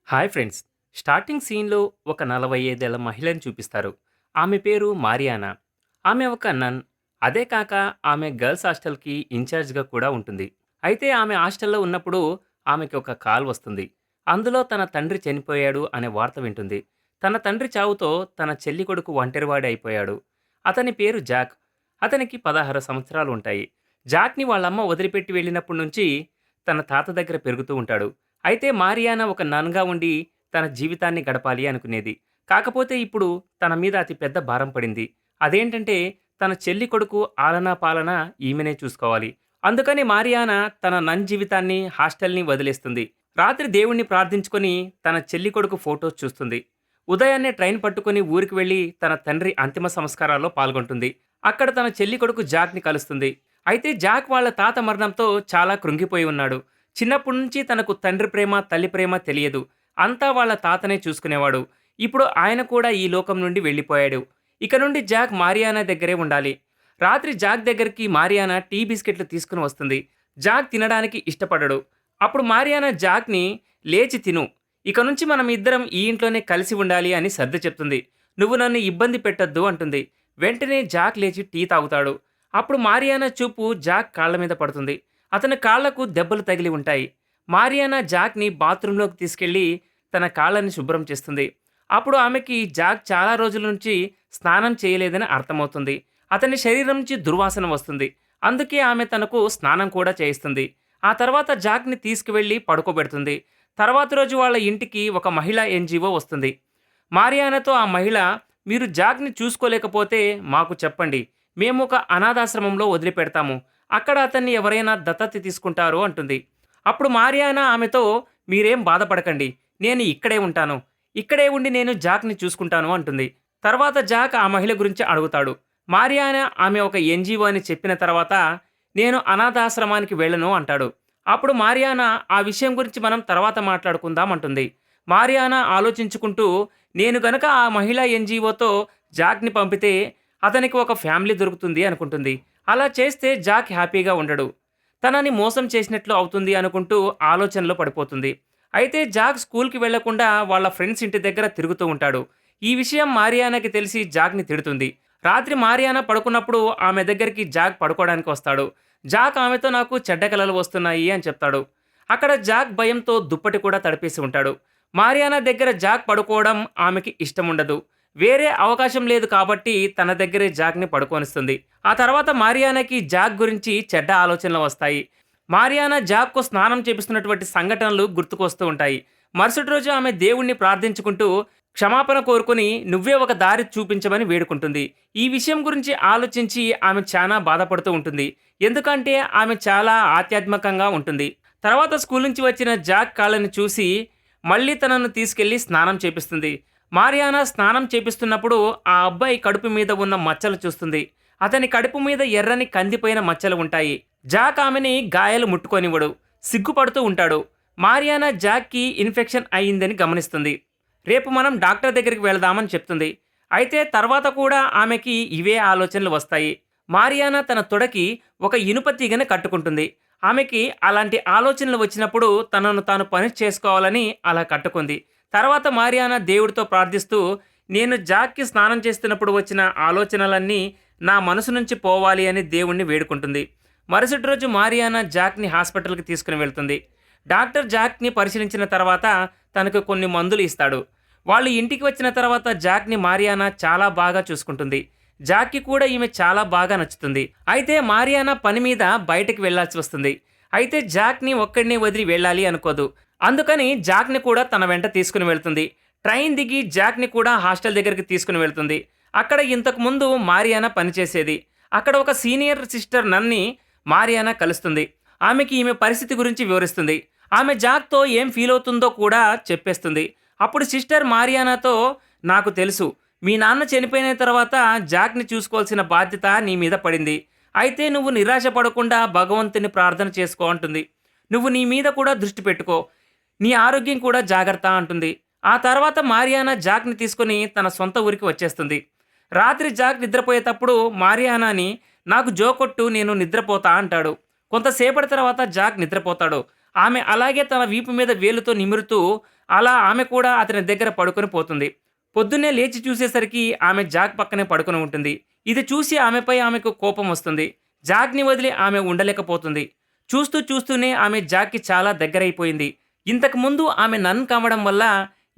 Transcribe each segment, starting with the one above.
Hi friends. Starting సీన్‌లో ఒక 45 ఏళ్ల మహిళని చూపిస్తారు. ఆమె పేరు మారియానా. ఆమె ఒక నన్. అదే కాక ఆమె గర్ల్స్ హాస్టల్‌కి ఇన్‌చార్జ్‌గా కూడా ఉంటుంది. అయితే ఆమె హాస్టల్‌లో ఉన్నప్పుడు ఆమెకి ఒక కాల్ వస్తుంది. అందులో తన తండ్రి చనిపోయాడు అనే వార్త వింటుంది. తన తండ్రి చావుతో తన చెల్లి కొడుకు ఒంటరివాడే అయిపోయాడు. అతని పేరు జాక్. అతనికి 16 సంవత్సరాలు ఉంటాయి. జాక్‌ని వాళ్ళమ్మ వదిలిపెట్టి వెళ్ళినప్పటి నుంచి తన తాత దగ్గర పెరుగుతూ ఉంటాడు. అయితే మారియానా ఒక నన్‌గా ఉండి తన జీవితాన్ని గడపాలి అనుకునేది. కాకపోతే ఇప్పుడు తన మీద అతి పెద్ద భారం పడింది. అదేంటంటే తన చెల్లి కొడుకు ఆలనా పాలనా ఈమెనే చూసుకోవాలి. అందుకని మారియానా తన నన్ జీవితాన్ని, హాస్టల్‌ని వదిలేస్తుంది. రాత్రి దేవుణ్ణి ప్రార్థించుకొని తన చెల్లి కొడుకు ఫోటోస్ చూస్తుంది. ఉదయాన్నే ట్రైన్ పట్టుకొని ఊరికి వెళ్లి తన తండ్రి అంతిమ సంస్కారాల్లో పాల్గొంటుంది. అక్కడ తన చెల్లి కొడుకు జాక్‌ని కలుస్తుంది. అయితే జాక్ వాళ్ళ తాత మరణంతో చాలా కృంగిపోయి ఉన్నాడు. చిన్నప్పటి నుంచి తనకు తండ్రి ప్రేమ, తల్లి ప్రేమ తెలియదు. అంతా వాళ్ళ తాతనే చూసుకునేవాడు. ఇప్పుడు ఆయన కూడా ఈ లోకం నుండి వెళ్ళిపోయాడు. ఇక నుండి జాక్ మారియానా దగ్గరే ఉండాలి. రాత్రి జాక్ దగ్గరికి మారియానా టీ బిస్కెట్లు తీసుకుని వస్తుంది. జాక్ తినడానికి ఇష్టపడడు. అప్పుడు మారియానా జాక్‌ని లేచి తిను. ఇక నుంచి మనం ఇద్దరం ఈ ఇంట్లోనే కలిసి ఉండాలి అని సర్ది చెప్తుంది. నువ్వు నన్ను ఇబ్బంది పెట్టొద్దు అంటుంది. వెంటనే జాక్ లేచి టీ తాగుతాడు. అప్పుడు మారియానా చూపు జాక్ కాళ్ళ మీద పడుతుంది. అతని కాళ్లకు దెబ్బలు తగిలి ఉంటాయి. మారియానా జాక్‌ని బాత్రూంలోకి తీసుకెళ్లి తన కాళ్ళని శుభ్రం చేస్తుంది. అప్పుడు ఆమెకి జాక్ చాలా రోజుల నుంచి స్నానం చేయలేదని అర్థమవుతుంది. అతని శరీరం నుంచి దుర్వాసన వస్తుంది. అందుకే ఆమె తనకు స్నానం కూడా చేయిస్తుంది. ఆ తర్వాత జాక్‌ని తీసుకువెళ్ళి పడుకోబెడుతుంది. తర్వాత రోజు వాళ్ళ ఇంటికి ఒక మహిళా ఎన్‌జీఓ వస్తుంది. మారియానాతో ఆ మహిళ, "మీరు జాక్‌ని చూసుకోలేకపోతే మాకు చెప్పండి. మేము ఒక అనాథాశ్రమంలో వదిలిపెడతాము. అక్కడ అతన్ని ఎవరైనా దత్తత తీసుకుంటారు" అంటుంది. అప్పుడు మారియానా ఆమెతో, "మీరేం బాధపడకండి. నేను ఇక్కడే ఉంటాను. ఇక్కడే ఉండి నేను జాక్‌ని చూసుకుంటాను" అంటుంది. తర్వాత జాక్ ఆ మహిళ గురించి అడుగుతాడు. మారియానా ఆమె ఒక ఎన్‌జీఓ అని చెప్పిన తర్వాత, "నేను అనాథాశ్రమానికి వెళ్ళను" అంటాడు. అప్పుడు మారియానా, "ఆ విషయం గురించి మనం తర్వాత మాట్లాడుకుందాం" అంటుంది. మారియానా ఆలోచించుకుంటూ, నేను గనక ఆ మహిళా ఎన్‌జీఓతో జాక్‌ని పంపితే అతనికి ఒక ఫ్యామిలీ దొరుకుతుంది అనుకుంటుంది. అలా చేస్తే జాక్ హ్యాపీగా ఉండడు. తనని మోసం చేసినట్లు అవుతుంది అనుకుంటూ ఆలోచనలో పడిపోతుంది. అయితే జాక్ స్కూల్‌కి వెళ్లకుండా వాళ్ళ ఫ్రెండ్స్ ఇంటి దగ్గర తిరుగుతూ ఉంటాడు. ఈ విషయం మారియానాకి తెలిసి జాక్‌ని తిడుతుంది. రాత్రి మారియానా పడుకున్నప్పుడు ఆమె దగ్గరికి జాక్ పడుకోవడానికి వస్తాడు. జాక్ ఆమెతో, "నాకు చెడ్డ కలలు వస్తున్నాయి" అని చెప్తాడు. అక్కడ జాక్ భయంతో దుప్పటి కూడా తడిపేసి ఉంటాడు. మారియానా దగ్గర జాక్ పడుకోవడం ఆమెకి ఇష్టముండదు. వేరే అవకాశం లేదు కాబట్టి తన దగ్గరే జాక్‌ని పడుకోనిస్తుంది. ఆ తర్వాత మారియానాకి జాక్ గురించి చెడ్డ ఆలోచనలు వస్తాయి. మారియానా జాక్‌కు స్నానం చేపిస్తున్నటువంటి సంఘటనలు గుర్తుకొస్తూ ఉంటాయి. మరుసటి రోజు ఆమె దేవుణ్ణి ప్రార్థించుకుంటూ క్షమాపణ కోరుకొని నువ్వే ఒక దారి చూపించమని వేడుకుంటుంది. ఈ విషయం గురించి ఆలోచించి ఆమె చానా బాధపడుతూ ఉంటుంది. ఎందుకంటే ఆమె చాలా ఆధ్యాత్మికంగా ఉంటుంది. తర్వాత స్కూల్ నుంచి వచ్చిన జాక్ కాళ్ళని చూసి మళ్ళీ తనను తీసుకెళ్లి స్నానం చేపిస్తుంది. మారియానా స్నానం చేపిస్తున్నప్పుడు ఆ అబ్బాయి కడుపు మీద ఉన్న మచ్చలు చూస్తుంది. అతని కడుపు మీద ఎర్రని కందిపోయిన మచ్చలు ఉంటాయి. జాక్ ఆమెని గాయాలు ముట్టుకోనివ్వడు. సిగ్గుపడుతూ ఉంటాడు. మారియానా జాక్‌కి ఇన్ఫెక్షన్ అయిందని గమనిస్తుంది. రేపు మనం డాక్టర్ దగ్గరికి వెళదామని చెప్తుంది. అయితే తర్వాత కూడా ఆమెకి ఇవే ఆలోచనలు వస్తాయి. మారియానా తన తొడకి ఒక ఇనుప తీగని కట్టుకుంటుంది. ఆమెకి అలాంటి ఆలోచనలు వచ్చినప్పుడు తనను తాను పని చేసుకోవాలని అలా కట్టుకుంది. తర్వాత మారియానా దేవుడితో ప్రార్థిస్తూ, నేను జాక్‌కి స్నానం చేస్తున్నప్పుడు వచ్చిన ఆలోచనలన్నీ నా మనసు నుంచి పోవాలి అని దేవుణ్ణి వేడుకుంటుంది. మరుసటి రోజు మారియానా జాక్‌ని హాస్పిటల్‌కి తీసుకుని వెళ్తుంది. డాక్టర్ జాక్‌ని పరిశీలించిన తర్వాత తనకు కొన్ని మందులు ఇస్తాడు. వాళ్ళు ఇంటికి వచ్చిన తర్వాత జాక్‌ని మారియానా చాలా బాగా చూసుకుంటుంది. జాక్‌కి కూడా ఈమె చాలా బాగా నచ్చుతుంది. అయితే మారియానా పని మీద బయటకి వెళ్ళాల్సి వస్తుంది. అయితే జాక్‌ని ఒక్కడినే వదిలి వెళ్ళాలి అనుకోదు. అందుకని జాక్‌ని కూడా తన వెంట తీసుకుని వెళ్తుంది. ట్రైన్ దిగి జాక్‌ని కూడా హాస్టల్ దగ్గరికి తీసుకుని వెళ్తుంది. అక్కడ ఇంతకు ముందు మారియానా పనిచేసేది. అక్కడ ఒక సీనియర్ సిస్టర్ నన్ని మారియానా కలుస్తుంది. ఆమెకి ఈమె పరిస్థితి గురించి వివరిస్తుంది. ఆమె జాక్‌తో ఏం ఫీల్ అవుతుందో కూడా చెప్పేస్తుంది. అప్పుడు సిస్టర్ మారియానాతో, "నాకు తెలుసు. మీ నాన్న చనిపోయిన తర్వాత జాక్‌ని చూసుకోవాల్సిన బాధ్యత నీ మీద పడింది. అయితే నువ్వు నిరాశ పడకుండా భగవంతుని ప్రార్థన చేసుకో" అంటుంది. "నువ్వు నీ మీద కూడా దృష్టి పెట్టుకో. నీ ఆరోగ్యం కూడా జాగ్రత్త" అంటుంది. ఆ తర్వాత మారియానా జాక్‌ని తీసుకొని తన సొంత ఊరికి వచ్చేస్తుంది. రాత్రి జాక్ నిద్రపోయేటప్పుడు మారియానాని, "నాకు జోకొట్టు, నేను నిద్రపోతా" అంటాడు. కొంతసేపటి తర్వాత జాక్ నిద్రపోతాడు. ఆమె అలాగే తన వీపు మీద వేలుతో నిమురుతూ అలా ఆమె కూడా అతని దగ్గర పడుకొని పోతుంది. పొద్దున్నే లేచి చూసేసరికి ఆమె జాక్ పక్కనే పడుకొని ఉంటుంది. ఇది చూసి ఆమెపై ఆమెకు కోపం వస్తుంది. జాక్‌ని వదిలి ఆమె ఉండలేకపోతుంది. చూస్తూ చూస్తూనే ఆమె జాక్‌కి చాలా దగ్గరైపోయింది. ఇంతకుముందు ఆమె నన్ కావడం వల్ల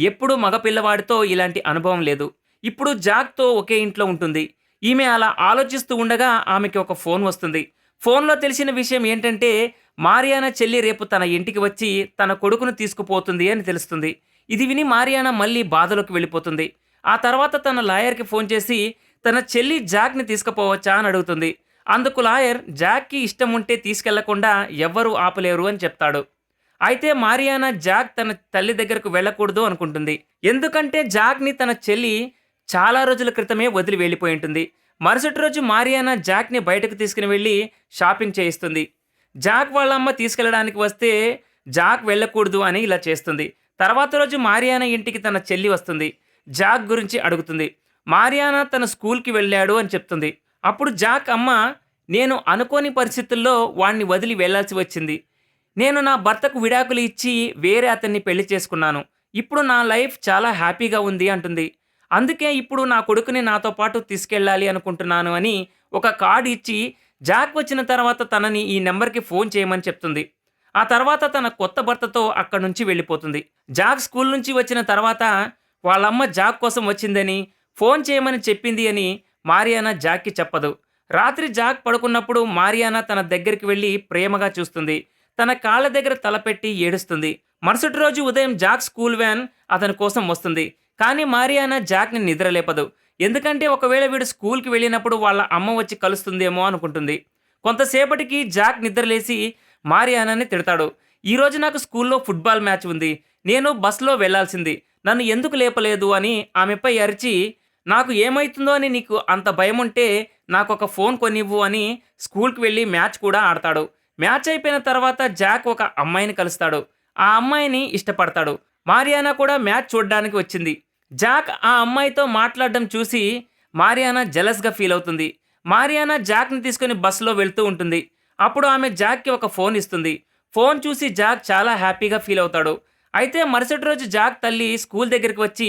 ఎప్పుడూ మగ పిల్లవాడితో ఇలాంటి అనుభవం లేదు. ఇప్పుడు జాక్‌తో ఒకే ఇంట్లో ఉంటుంది. ఈమె అలా ఆలోచిస్తూ ఉండగా ఆమెకి ఒక ఫోన్ వస్తుంది. ఫోన్‌లో తెలిసిన విషయం ఏంటంటే, మారియానా చెల్లి రేపు తన ఇంటికి వచ్చి తన కొడుకును తీసుకుపోతుంది అని తెలుస్తుంది. ఇది విని మారియానా మళ్ళీ బాధలోకి వెళ్ళిపోతుంది. ఆ తర్వాత తన లాయర్‌కి ఫోన్ చేసి తన చెల్లి జాక్‌ని తీసుకుపోవచ్చా అని అడుగుతుంది. అందుకు లాయర్ జాక్‌కి ఇష్టం ఉంటే తీసుకెళ్లకుండా ఎవ్వరూ ఆపలేరు అని చెప్తాడు. అయితే మారియానా జాక్ తన తల్లి దగ్గరకు వెళ్ళకూడదు అనుకుంటుంది. ఎందుకంటే జాక్‌ని తన చెల్లి చాలా రోజుల క్రితమే వదిలి వెళ్ళిపోయి ఉంటుంది. మరుసటి రోజు మారియానా జాక్‌ని బయటకు తీసుకుని వెళ్ళి షాపింగ్ చేయిస్తుంది. జాక్ వాళ్ళ అమ్మ తీసుకెళ్ళడానికి వస్తే జాక్ వెళ్ళకూడదు అని ఇలా చేస్తుంది. తర్వాత రోజు మారియానా ఇంటికి తన చెల్లి వస్తుంది. జాక్ గురించి అడుగుతుంది. మారియానా తన స్కూల్‌కి వెళ్ళాడు అని చెప్తుంది. అప్పుడు జాక్ అమ్మ, నేను అనుకోని పరిస్థితుల్లో వాడిని వదిలి వెళ్ళాల్సి వచ్చింది. నేను నా భర్తకు విడాకులు ఇచ్చి వేరే అతన్ని పెళ్లి చేసుకున్నాను. ఇప్పుడు నా లైఫ్ చాలా హ్యాపీగా ఉంది అంటుంది. అందుకే ఇప్పుడు నా కొడుకుని నాతో పాటు తీసుకెళ్ళాలి అనుకుంటున్నాను అని ఒక కార్డ్ ఇచ్చి జాక్ వచ్చిన తర్వాత తనని ఈ నెంబర్‌కి ఫోన్ చేయమని చెప్తుంది. ఆ తర్వాత తన కొత్త భర్తతో అక్కడి నుంచి వెళ్ళిపోతుంది. జాక్ స్కూల్ నుంచి వచ్చిన తర్వాత వాళ్ళమ్మ జాక్ కోసం వచ్చిందని, ఫోన్ చేయమని చెప్పింది అని మారియానా జాక్‌కి చెప్పదు. రాత్రి జాక్ పడుకున్నప్పుడు మారియానా తన దగ్గరికి వెళ్ళి ప్రేమగా చూస్తుంది. తన కాళ్ళ దగ్గర తలపెట్టి ఏడుస్తుంది. మరుసటి రోజు ఉదయం జాక్ స్కూల్ వ్యాన్ అతని కోసం వస్తుంది. కానీ మారియానా జాక్‌ని నిద్రలేపదు. ఎందుకంటే ఒకవేళ వీడు స్కూల్‌కి వెళ్ళినప్పుడు వాళ్ళ అమ్మ వచ్చి కలుస్తుందేమో అనుకుంటుంది. కొంతసేపటికి జాక్ నిద్రలేసి మారియానాని తిడతాడు. "ఈరోజు నాకు స్కూల్‌లో ఫుట్‌బాల్ మ్యాచ్ ఉంది. నేను బస్‌లో వెళ్ళాల్సింది. నన్ను ఎందుకు లేపలేదు" అని ఆమెపై అరిచి, "నాకు ఏమైతుందో అని నీకు అంత భయముంటే నాకొక ఫోన్ కొనివ్వు" అని స్కూల్‌కి వెళ్ళి మ్యాచ్ కూడా ఆడతాడు. మ్యాచ్ అయిపోయిన తర్వాత జాక్ ఒక అమ్మాయిని కలుస్తాడు. ఆ అమ్మాయిని ఇష్టపడతాడు. మారియానా కూడా మ్యాచ్ చూడ్డానికి వచ్చింది. జాక్ ఆ అమ్మాయితో మాట్లాడడం చూసి మారియానా జెలస్‌గా ఫీల్ అవుతుంది. మారియానా జాక్‌ని తీసుకొని బస్సులో వెళ్తూ ఉంటుంది. అప్పుడు ఆమె జాక్‌కి ఒక ఫోన్ ఇస్తుంది. ఫోన్ చూసి జాక్ చాలా హ్యాపీగా ఫీల్ అవుతాడు. అయితే మరుసటి రోజు జాక్ తల్లి స్కూల్ దగ్గరికి వచ్చి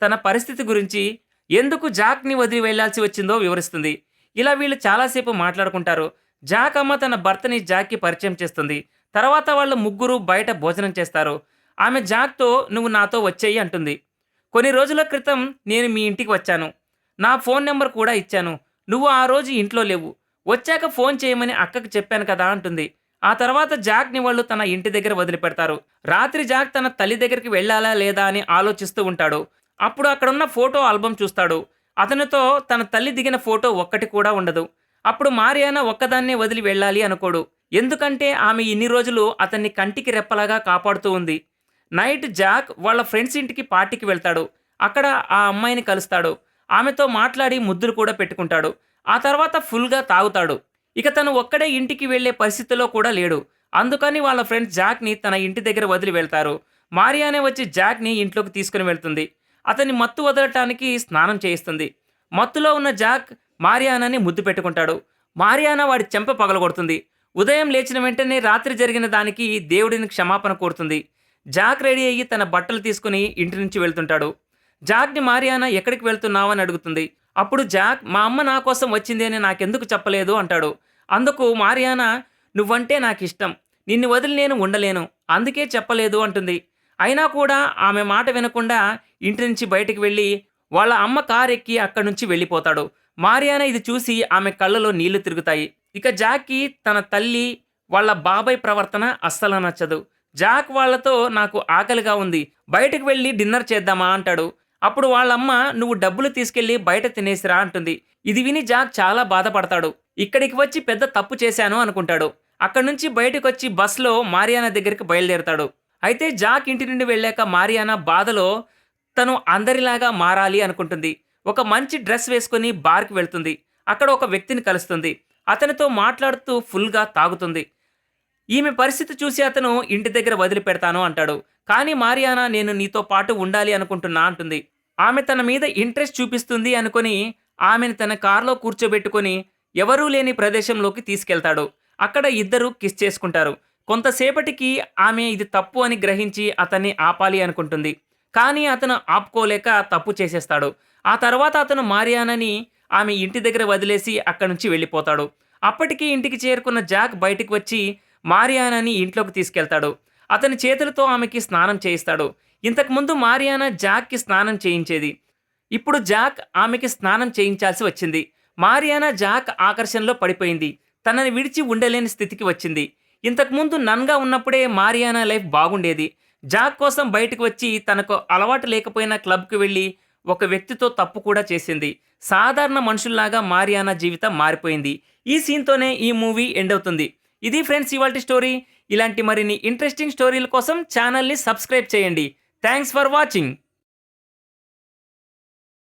తన పరిస్థితి గురించి, ఎందుకు జాక్‌ని వదిలి వెళ్ళాల్సి వచ్చిందో వివరిస్తుంది. ఇలా వీళ్ళు చాలాసేపు మాట్లాడుకుంటారు. జాక్ అమ్మ తన భర్తని జాక్‌కి పరిచయం చేస్తుంది. తర్వాత వాళ్ళు ముగ్గురు బయట భోజనం చేస్తారు. ఆమె జాక్‌తో "నువ్వు నాతో వచ్చెయ్యి" అంటుంది. "కొన్ని రోజుల క్రితం నేను మీ ఇంటికి వచ్చాను. నా ఫోన్ నంబర్ కూడా ఇచ్చాను. నువ్వు ఆ రోజు ఇంట్లో లేవు. వచ్చాక ఫోన్ చేయమని అక్కకి చెప్పాను కదా" అంటుంది. ఆ తర్వాత జాక్‌ని వాళ్ళు తన ఇంటి దగ్గర వదిలిపెడతారు. రాత్రి జాక్ తన తల్లి దగ్గరికి వెళ్ళాలా లేదా అని ఆలోచిస్తూ ఉంటాడు. అప్పుడు అక్కడున్న ఫోటో ఆల్బమ్ చూస్తాడు. అతనితో తన తల్లి దిగిన ఫోటో ఒక్కటి కూడా ఉండదు. అప్పుడు మారియానా ఒక్కదాన్నే వదిలి వెళ్ళాలి అనుకోడు. ఎందుకంటే ఆమె ఇన్ని రోజులు అతన్ని కంటికి రెప్పలాగా కాపాడుతూ ఉంది. నైట్ జాక్ వాళ్ళ ఫ్రెండ్స్ ఇంటికి పార్టీకి వెళ్తాడు. అక్కడ ఆ అమ్మాయిని కలుస్తాడు. ఆమెతో మాట్లాడి ముద్దులు కూడా పెట్టుకుంటాడు. ఆ తర్వాత ఫుల్‌గా తాగుతాడు. ఇక తను ఒక్కడే ఇంటికి వెళ్ళే పరిస్థితిలో కూడా లేడు. అందుకని వాళ్ళ ఫ్రెండ్స్ జాక్‌ని తన ఇంటి దగ్గర వదిలి వెళ్తారు. మారియానే వచ్చి జాక్‌ని ఇంట్లోకి తీసుకొని వెళ్తుంది. అతన్ని మత్తు వదలటానికి స్నానం చేయిస్తుంది. మత్తులో ఉన్న జాక్ మారియానాని ముద్దు పెట్టుకుంటాడు. మారియానా వాడి చెంప పగలగొడుతుంది. ఉదయం లేచిన వెంటనే రాత్రి జరిగిన దానికి దేవుడిని క్షమాపణ కోరుతుంది. జాక్ రెడీ అయ్యి తన బట్టలు తీసుకుని ఇంటి నుంచి వెళ్తుంటాడు. జాక్‌ని మారియానా ఎక్కడికి వెళ్తున్నావు అని అడుగుతుంది. అప్పుడు జాక్, "మా అమ్మ నా కోసం వచ్చింది అని నాకెందుకు చెప్పలేదు" అంటాడు. అందుకు మారియానా, "నువ్వంటే నాకిష్టం. నిన్ను వదిలి నేను ఉండలేను. అందుకే చెప్పలేదు" అంటుంది. అయినా కూడా ఆమె మాట వినకుండా ఇంటి నుంచి బయటికి వెళ్ళి వాళ్ళ అమ్మ కారు ఎక్కి అక్కడి నుంచి వెళ్ళిపోతాడు. మారియానా ఇది చూసి ఆమె కళ్ళలో నీళ్లు తిరుగుతాయి. ఇక జాక్‌కి తన తల్లి, వాళ్ళ బాబాయ్ ప్రవర్తన అస్సలు నచ్చదు. జాక్ వాళ్ళతో "నాకు ఆకలిగా ఉంది. బయటకు వెళ్ళి డిన్నర్ చేద్దామా" అంటాడు. అప్పుడు వాళ్ళమ్మ, "నువ్వు డబ్బులు తీసుకెళ్ళి బయట తినేసిరా" అంటుంది. ఇది విని జాక్ చాలా బాధపడతాడు. ఇక్కడికి వచ్చి పెద్ద తప్పు చేశాను అనుకుంటాడు. అక్కడి నుంచి బయటకొచ్చి బస్‌లో మారియానా దగ్గరికి బయలుదేరతాడు. అయితే జాక్ ఇంటి నుండి వెళ్ళాక మారియానా బాధలో తను అందరిలాగా మారాలి అనుకుంటుంది. ఒక మంచి డ్రెస్ వేసుకొని బార్‌కి వెళ్తుంది. అక్కడ ఒక వ్యక్తిని కలుస్తుంది. అతనితో మాట్లాడుతూ ఫుల్‌గా తాగుతుంది. ఈమె పరిస్థితి చూసి అతను ఇంటి దగ్గర వదిలిపెడతాను అంటాడు. కానీ మారియానా, "నేను నీతో పాటు ఉండాలి అనుకుంటున్నా" అంటుంది. ఆమె తన మీద ఇంట్రెస్ట్ చూపిస్తుంది అనుకొని ఆమెను తన కారులో కూర్చోబెట్టుకొని ఎవరూ లేని ప్రదేశంలోకి తీసుకెళ్తాడు. అక్కడ ఇద్దరు కిస్ చేసుకుంటారు. కొంతసేపటికి ఆమె ఇది తప్పు అని గ్రహించి అతన్ని ఆపాలి అనుకుంటుంది. కానీ అతను ఆపుకోలేక తప్పు చేసేస్తాడు. ఆ తర్వాత అతను మారియానాని ఆమె ఇంటి దగ్గర వదిలేసి అక్కడి నుంచి వెళ్ళిపోతాడు. అప్పటికి ఇంటికి చేరుకున్న జాక్ బయటికి వచ్చి మారియానాని ఇంట్లోకి తీసుకెళ్తాడు. అతని చేతులతో ఆమెకి స్నానం చేయిస్తాడు. ఇంతకుముందు మారియానా జాక్‌కి స్నానం చేయించేది. ఇప్పుడు జాక్ ఆమెకి స్నానం చేయించాల్సి వచ్చింది. మారియానా జాక్ ఆకర్షణలో పడిపోయింది. తనని విడిచి ఉండలేని స్థితికి వచ్చింది. ఇంతకుముందు నన్‌గా ఉన్నప్పుడే మారియానా లైఫ్ బాగుండేది. జాక్ కోసం బయటకు వచ్చి తనకు అలవాటు లేకపోయినా క్లబ్‌కి వెళ్లి ఒక వ్యక్తితో తప్పు కూడా చేసింది. సాధారణ మనుషుల్లాగా మారియానా జీవితం మారిపోయింది. ఈ సీన్‌తోనే ఈ మూవీ ఎండ్ అవుతుంది. ఇది ఫ్రెండ్స్ ఇవాల్టి స్టోరీ. ఇలాంటి మరిన్ని ఇంట్రెస్టింగ్ స్టోరీల కోసం ఛానల్‌ని సబ్స్క్రైబ్ చేయండి. Thanks for watching.